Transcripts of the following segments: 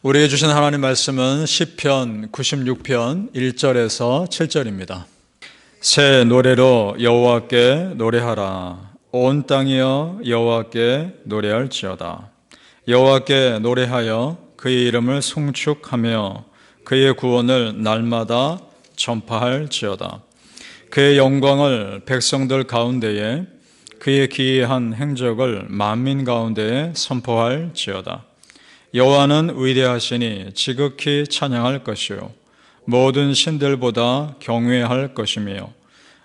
우리에게 주신 하나님 말씀은 시편 96편 1절에서 7절입니다. 새 노래로 여호와께 노래하라. 온 땅이여 여호와께 노래할지어다. 여호와께 노래하여 그의 이름을 송축하며 그의 구원을 날마다 전파할지어다. 그의 영광을 백성들 가운데에 그의 기이한 행적을 만민 가운데에 선포할지어다. 여호와는 위대하시니 지극히 찬양할 것이요 모든 신들보다 경외할 것이며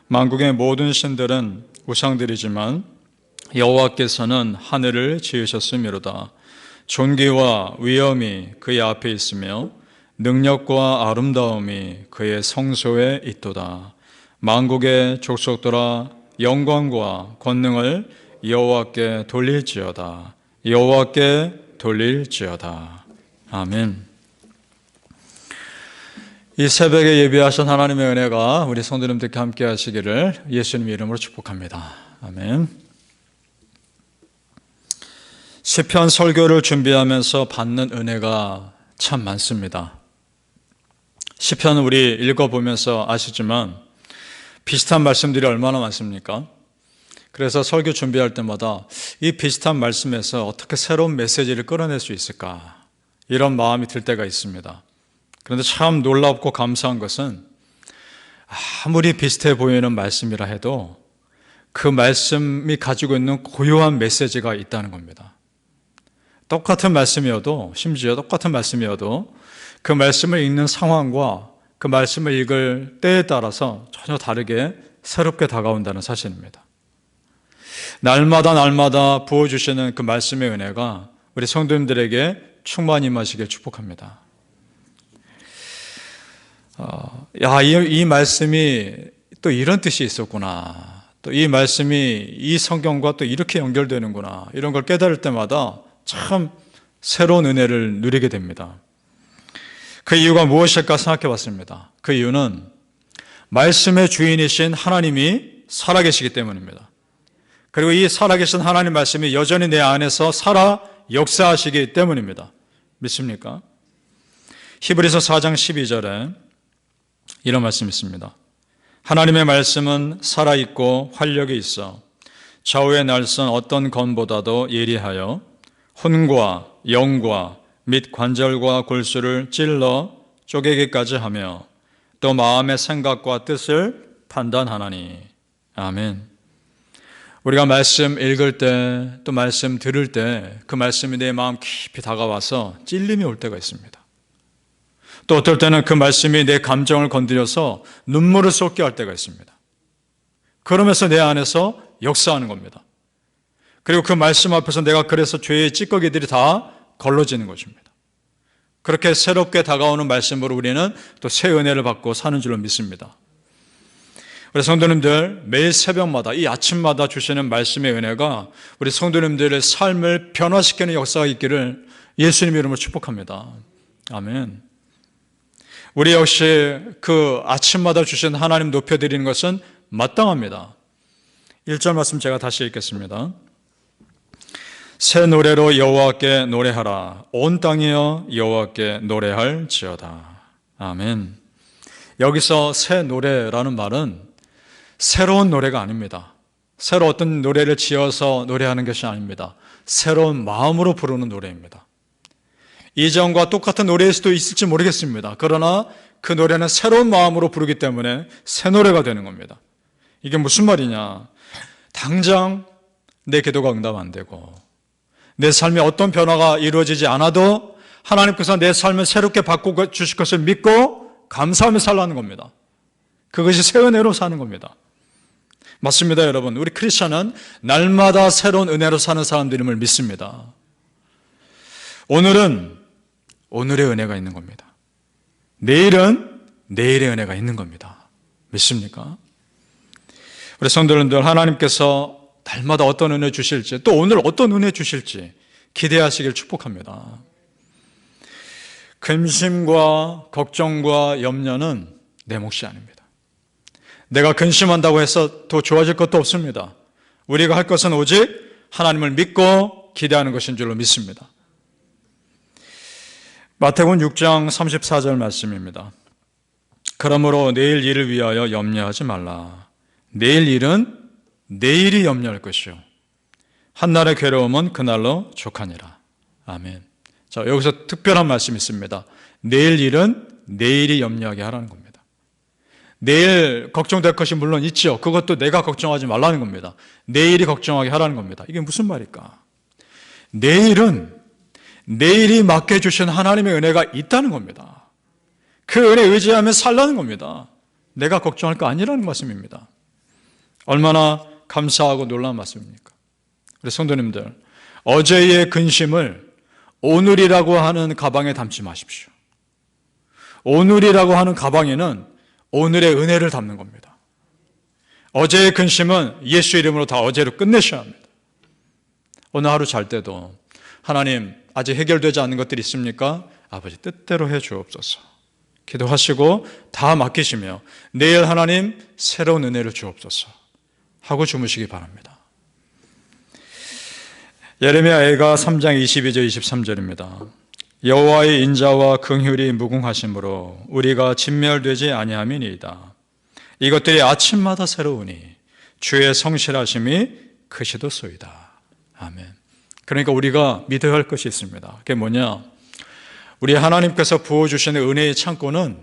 만국의 모든 신들은 우상들이지만 여호와께서는 하늘을 지으셨음이로다. 존귀와 위엄이 그의 앞에 있으며 능력과 아름다움이 그의 성소에 있도다. 만국의 족속들아 영광과 권능을 여호와께 돌릴지어다. 여호와께 돌릴지어다. 아멘. 이 새벽에 예비하신 하나님의 은혜가 우리 성도님들께 함께 하시기를 예수님 이름으로 축복합니다. 아멘. 시편 설교를 준비하면서 받는 은혜가 참 많습니다. 시편 우리 읽어보면서 아시지만 비슷한 말씀들이 얼마나 많습니까? 그래서 설교 준비할 때마다 이 비슷한 말씀에서 어떻게 새로운 메시지를 끌어낼 수 있을까? 이런 마음이 들 때가 있습니다. 그런데 참 놀랍고 감사한 것은 아무리 비슷해 보이는 말씀이라 해도 그 말씀이 가지고 있는 고유한 메시지가 있다는 겁니다. 똑같은 말씀이어도, 심지어 똑같은 말씀이어도 그 말씀을 읽는 상황과 그 말씀을 읽을 때에 따라서 전혀 다르게 새롭게 다가온다는 사실입니다. 날마다 부어주시는 그 말씀의 은혜가 우리 성도님들에게 충만히 임하시길 축복합니다. 이 말씀이 또 이런 뜻이 있었구나. 또 이 말씀이 이 성경과 또 이렇게 연결되는구나. 이런 걸 깨달을 때마다 참 새로운 은혜를 누리게 됩니다. 그 이유가 무엇일까 생각해 봤습니다. 그 이유는 말씀의 주인이신 하나님이 살아계시기 때문입니다. 그리고 이 살아계신 하나님 말씀이 여전히 내 안에서 살아 역사하시기 때문입니다. 믿습니까? 히브리서 4장 12절에 이런 말씀이 있습니다. 하나님의 말씀은 살아있고 활력이 있어 좌우의 날선 어떤 건보다도 예리하여 혼과 영과 및 관절과 골수를 찔러 쪼개기까지 하며 또 마음의 생각과 뜻을 판단하나니. 아멘. 우리가 말씀 읽을 때, 또 말씀 들을 때 그 말씀이 내 마음 깊이 다가와서 찔림이 올 때가 있습니다. 또 어떨 때는 그 말씀이 내 감정을 건드려서 눈물을 쏟게 할 때가 있습니다. 그러면서 내 안에서 역사하는 겁니다. 그리고 그 말씀 앞에서 내가 그래서 죄의 찌꺼기들이 다 걸러지는 것입니다. 그렇게 새롭게 다가오는 말씀으로 우리는 또 새 은혜를 받고 사는 줄로 믿습니다. 우리 성도님들 매일 새벽마다 이 아침마다 주시는 말씀의 은혜가 우리 성도님들의 삶을 변화시키는 역사가 있기를 예수님 이름으로 축복합니다. 아멘. 우리 역시 그 아침마다 주신 하나님 높여드리는 것은 마땅합니다. 1절 말씀 제가 다시 읽겠습니다. 새 노래로 여호와께 노래하라. 온 땅이여 여호와께 노래할지어다. 아멘. 여기서 새 노래라는 말은 새로운 노래가 아닙니다. 새로 어떤 노래를 지어서 노래하는 것이 아닙니다. 새로운 마음으로 부르는 노래입니다. 이전과 똑같은 노래일 수도 있을지 모르겠습니다. 그러나 그 노래는 새로운 마음으로 부르기 때문에 새 노래가 되는 겁니다. 이게 무슨 말이냐? 당장 내 기도가 응답 안 되고 내 삶에 어떤 변화가 이루어지지 않아도 하나님께서 내 삶을 새롭게 바꾸어 주실 것을 믿고 감사하며 살라는 겁니다. 그것이 새 은혜로 사는 겁니다. 맞습니다, 여러분. 우리 크리스천은 날마다 새로운 은혜로 사는 사람들임을 믿습니다. 오늘은 오늘의 은혜가 있는 겁니다. 내일은 내일의 은혜가 있는 겁니다. 믿습니까? 우리 성도님들, 하나님께서 날마다 어떤 은혜 주실지, 또 오늘 어떤 은혜 주실지 기대하시길 축복합니다. 근심과 걱정과 염려는 내 몫이 아닙니다. 내가 근심한다고 해서 더 좋아질 것도 없습니다. 우리가 할 것은 오직 하나님을 믿고 기대하는 것인 줄로 믿습니다. 마태복음 6장 34절 말씀입니다. 그러므로 내일 일을 위하여 염려하지 말라. 내일 일은 내일이 염려할 것이요 한날의 괴로움은 그날로 족하니라. 아멘. 자, 여기서 특별한 말씀이 있습니다. 내일 일은 내일이 염려하게 하라는 겁니다. 내일 걱정될 것이 물론 있죠. 그것도 내가 걱정하지 말라는 겁니다. 내일이 걱정하게 하라는 겁니다. 이게 무슨 말일까? 내일은 내일이 맡겨주신 하나님의 은혜가 있다는 겁니다. 그 은혜에 의지하며 살라는 겁니다. 내가 걱정할 거 아니라는 말씀입니다. 얼마나 감사하고 놀라운 말씀입니까? 우리 성도님들, 어제의 근심을 오늘이라고 하는 가방에 담지 마십시오. 오늘이라고 하는 가방에는 오늘의 은혜를 담는 겁니다. 어제의 근심은 예수 이름으로 다 어제로 끝내셔야 합니다. 오늘 하루 잘 때도 하나님, 아직 해결되지 않는 것들이 있습니까? 아버지 뜻대로 해 주옵소서. 기도하시고 다 맡기시며 내일 하나님 새로운 은혜를 주옵소서 하고 주무시기 바랍니다. 예레미야 애가 3장 22절 23절입니다. 여호와의 인자와 긍휼이 무궁하심으로 우리가 진멸되지 아니함이니이다. 이것들이 아침마다 새로우니 주의 성실하심이 크시도소이다. 아멘. 그러니까 우리가 믿어야 할 것이 있습니다. 그게 뭐냐? 우리 하나님께서 부어주시는 은혜의 창고는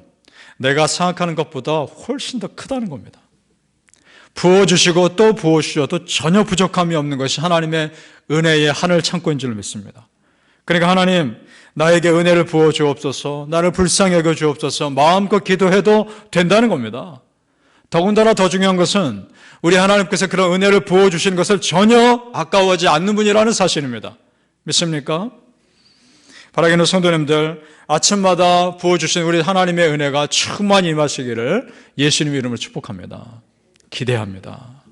내가 생각하는 것보다 훨씬 더 크다는 겁니다. 부어주시고 또 부어주셔도 전혀 부족함이 없는 것이 하나님의 은혜의 하늘 창고인 줄 믿습니다. 그러니까 하나님, 나에게 은혜를 부어주옵소서, 나를 불쌍히 여겨주옵소서, 마음껏 기도해도 된다는 겁니다. 더군다나 더 중요한 것은 우리 하나님께서 그런 은혜를 부어주시는 것을 전혀 아까워하지 않는 분이라는 사실입니다. 믿습니까? 바라기는 성도님들, 아침마다 부어주신 우리 하나님의 은혜가 충만히 임하시기를 예수님 이름으로 축복합니다. 기대합니다.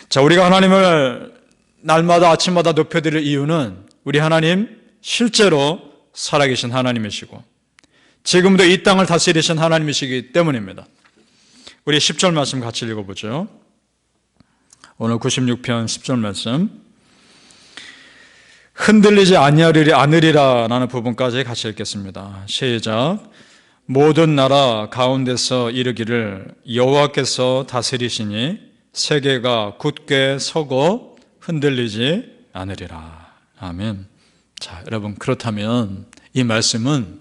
자, 우리가 하나님을 날마다 아침마다 높여드릴 이유는 우리 하나님 실제로 살아계신 하나님이시고 지금도 이 땅을 다스리신 하나님이시기 때문입니다. 우리 10절 말씀 같이 읽어보죠. 오늘 96편 10절 말씀. 흔들리지 않으리라라는 부분까지 같이 읽겠습니다. 시작. 모든 나라 가운데서 이르기를 여호와께서 다스리시니 세계가 굳게 서고 흔들리지 않으리라. 아멘. 자, 여러분, 그렇다면 이 말씀은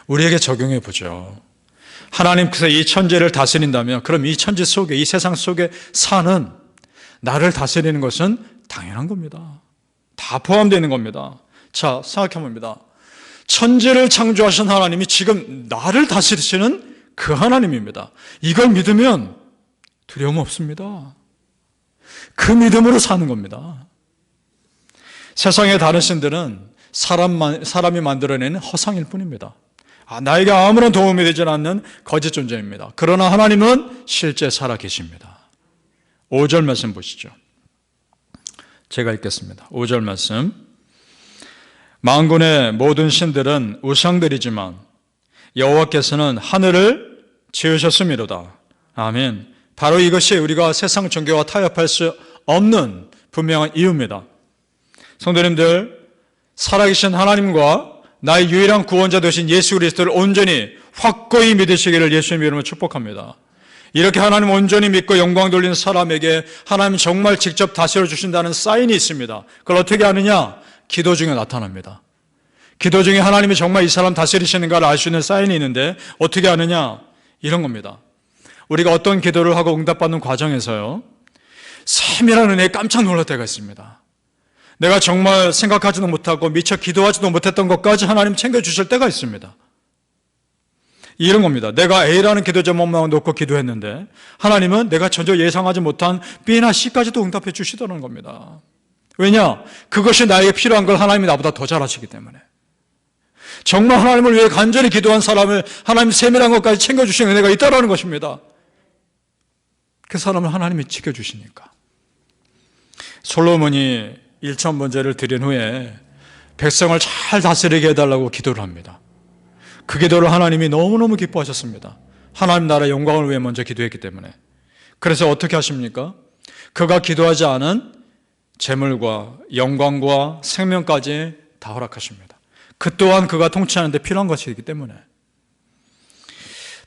우리에게 적용해 보죠. 하나님께서 이 천지를 다스린다면 그럼 이 천지 속에, 이 세상 속에 사는 나를 다스리는 것은 당연한 겁니다. 다 포함되는 겁니다. 자, 생각해 봅니다. 천지를 창조하신 하나님이 지금 나를 다스리시는 그 하나님입니다. 이걸 믿으면 두려움 없습니다. 그 믿음으로 사는 겁니다. 세상의 다른 신들은 사람이 만들어내는 허상일 뿐입니다. 나에게 아무런 도움이 되지 않는 거짓 존재입니다. 그러나 하나님은 실제 살아 계십니다. 5절 말씀 보시죠. 제가 읽겠습니다. 5절 말씀. 만군의 모든 신들은 우상들이지만 여호와께서는 하늘을 지으셨음이로다. 아멘. 바로 이것이 우리가 세상 종교와 타협할 수 없는 분명한 이유입니다. 성도님들, 살아계신 하나님과 나의 유일한 구원자 되신 예수 그리스도를 온전히 확고히 믿으시기를 예수님 이름으로 축복합니다. 이렇게 하나님 온전히 믿고 영광 돌리는 사람에게 하나님 정말 직접 다스려 주신다는 사인이 있습니다. 그걸 어떻게 아느냐? 기도 중에 나타납니다. 기도 중에 하나님이 정말 이 사람 다스리시는가를 알 수 있는 사인이 있는데 어떻게 아느냐? 이런 겁니다. 우리가 어떤 기도를 하고 응답받는 과정에서요, 세밀한 은혜에 깜짝 놀랄 때가 있습니다. 내가 정말 생각하지도 못하고 미처 기도하지도 못했던 것까지 하나님 챙겨주실 때가 있습니다. 이런 겁니다. 내가 A라는 기도 제목만 놓고 기도했는데 하나님은 내가 전혀 예상하지 못한 B나 C까지도 응답해 주시더라는 겁니다. 왜냐? 그것이 나에게 필요한 걸 하나님이 나보다 더 잘하시기 때문에. 정말 하나님을 위해 간절히 기도한 사람을 하나님 세밀한 것까지 챙겨주신 은혜가 있다는 것입니다. 그 사람을 하나님이 지켜주시니까. 솔로몬이 1,000번제를 드린 후에 백성을 잘 다스리게 해달라고 기도를 합니다. 그 기도를 하나님이 너무너무 기뻐하셨습니다. 하나님 나라의 영광을 위해 먼저 기도했기 때문에. 그래서 어떻게 하십니까? 그가 기도하지 않은 재물과 영광과 생명까지 다 허락하십니다. 그 또한 그가 통치하는 데 필요한 것이기 때문에.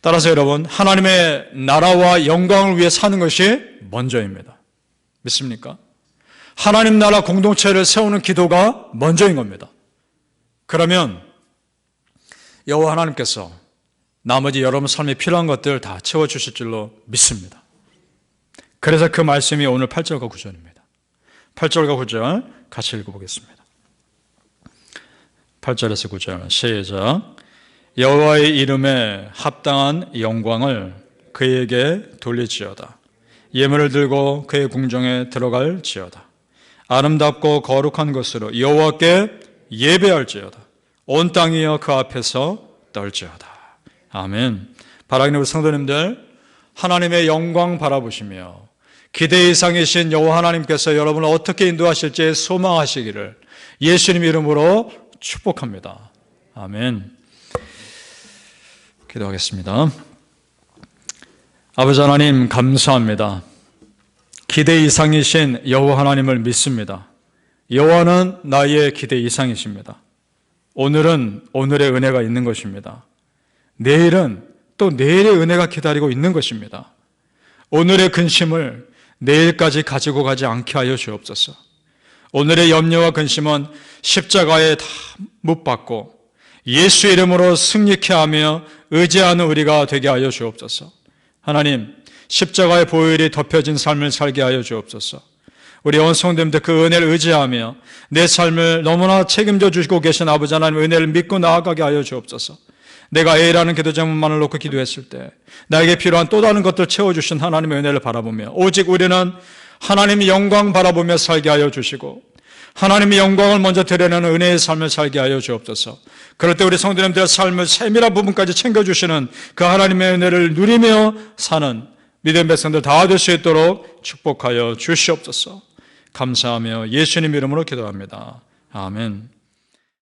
따라서 여러분, 하나님의 나라와 영광을 위해 사는 것이 먼저입니다. 믿습니까? 하나님 나라 공동체를 세우는 기도가 먼저인 겁니다. 그러면 여호와 하나님께서 나머지 여러분 삶에 필요한 것들 다 채워주실 줄로 믿습니다. 그래서 그 말씀이 오늘 8절과 9절입니다. 8절과 9절 같이 읽어보겠습니다. 8절에서 9절 시작. 여호와의 이름에 합당한 영광을 그에게 돌릴지어다. 예물을 들고 그의 궁정에 들어갈지어다. 아름답고 거룩한 것으로 여호와께 예배할지어다. 온 땅이여 그 앞에서 떨지어다. 아멘. 바라기는 우리 성도님들, 하나님의 영광 바라보시며 기대 이상이신 여호와 하나님께서 여러분을 어떻게 인도하실지 소망하시기를 예수님 이름으로 축복합니다. 아멘. 기도하겠습니다. 아버지 하나님 감사합니다. 기대 이상이신 여호와 하나님을 믿습니다. 여호와는 나의 기대 이상이십니다. 오늘은 오늘의 은혜가 있는 것입니다. 내일은 또 내일의 은혜가 기다리고 있는 것입니다. 오늘의 근심을 내일까지 가지고 가지 않게 하여 주옵소서. 오늘의 염려와 근심은 십자가에 다 못 박고 예수 이름으로 승리케 하며 의지하는 우리가 되게 하여 주옵소서. 하나님, 십자가의 보혈이 덮여진 삶을 살게 하여 주옵소서. 우리 온 성도님들 그 은혜를 의지하며 내 삶을 너무나 책임져 주시고 계신 아버지 하나님 은혜를 믿고 나아가게 하여 주옵소서. 내가 A라는 기도 제목만을 놓고 기도했을 때 나에게 필요한 또 다른 것들 채워주신 하나님의 은혜를 바라보며 오직 우리는 하나님의 영광 바라보며 살게 하여 주시고 하나님의 영광을 먼저 드러내는 은혜의 삶을 살게 하여 주옵소서. 그럴 때 우리 성도님들의 삶을 세밀한 부분까지 챙겨주시는 그 하나님의 은혜를 누리며 사는 믿음의 백성들 다 될 수 있도록 축복하여 주시옵소서. 감사하며 예수님 이름으로 기도합니다. 아멘.